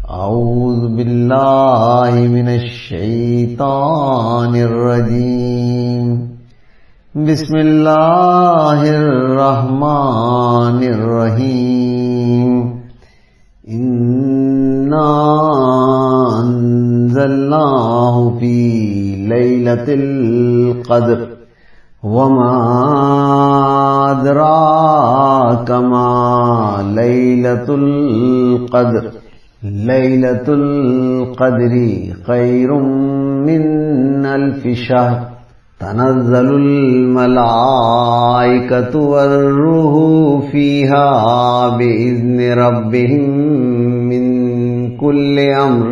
اعوذ باللہ من الشیطان الرجیم بسم اللہ الرحمن الرحیم انا انزلناہ فی لیلۃ القدر وما ادراک ما لیلۃ القدر لیلۃ القدر خیر من الف شہر تنزل الملائکۃ والروح فیہا بإذن ربہم من کل امر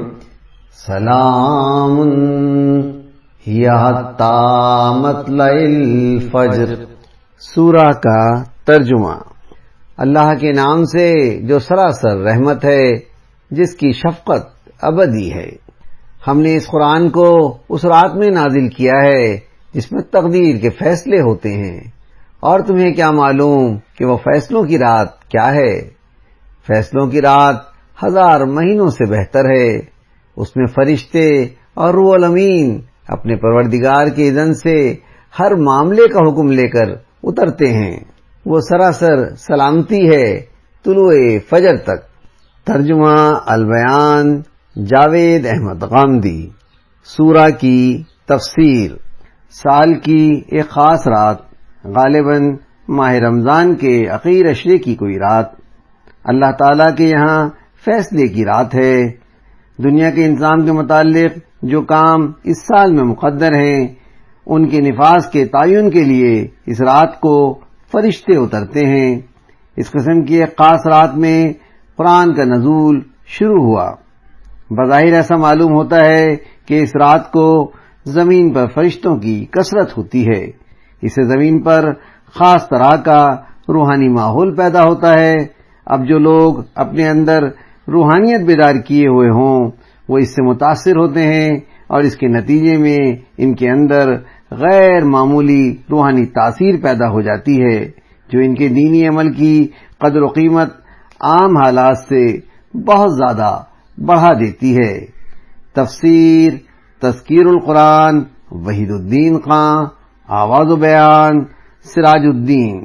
سلام ہی حتی مطلع الفجر۔ سورہ کا ترجمہ۔ اللہ کے نام سے جو سراسر رحمت ہے، جس کی شفقت ابدی ہے۔ ہم نے اس قرآن کو اس رات میں نازل کیا ہے جس میں تقدیر کے فیصلے ہوتے ہیں، اور تمہیں کیا معلوم کہ وہ فیصلوں کی رات کیا ہے؟ فیصلوں کی رات 1000 مہینوں سے بہتر ہے۔ اس میں فرشتے اور روح الامین اپنے پروردگار کے اذن سے ہر معاملے کا حکم لے کر اترتے ہیں۔ وہ سراسر سلامتی ہے طلوع فجر تک۔ ترجمہ البیان جاوید احمد غامدی۔ سورہ کی تفسیر۔ سال کی ایک خاص رات، غالباً ماہ رمضان کے اخیر اشرے کی کوئی رات، اللہ تعالیٰ کے یہاں فیصلے کی رات ہے۔ دنیا کے انتظام کے متعلق جو کام اس سال میں مقدر ہیں، ان کے نفاذ کے تعین کے لیے اس رات کو فرشتے اترتے ہیں۔ اس قسم کی ایک خاص رات میں قرآن کا نزول شروع ہوا۔ بظاہر ایسا معلوم ہوتا ہے کہ اس رات کو زمین پر فرشتوں کی کثرت ہوتی ہے۔ اس سے زمین پر خاص طرح کا روحانی ماحول پیدا ہوتا ہے۔ اب جو لوگ اپنے اندر روحانیت بیدار کیے ہوئے ہوں، وہ اس سے متاثر ہوتے ہیں، اور اس کے نتیجے میں ان کے اندر غیر معمولی روحانی تاثیر پیدا ہو جاتی ہے، جو ان کے دینی عمل کی قدر و قیمت عام حالات سے بہت زیادہ بڑھا دیتی ہے۔ تفسیر تزکیر القرآن وحید الدین خان، آواز و بیان سراج الدین۔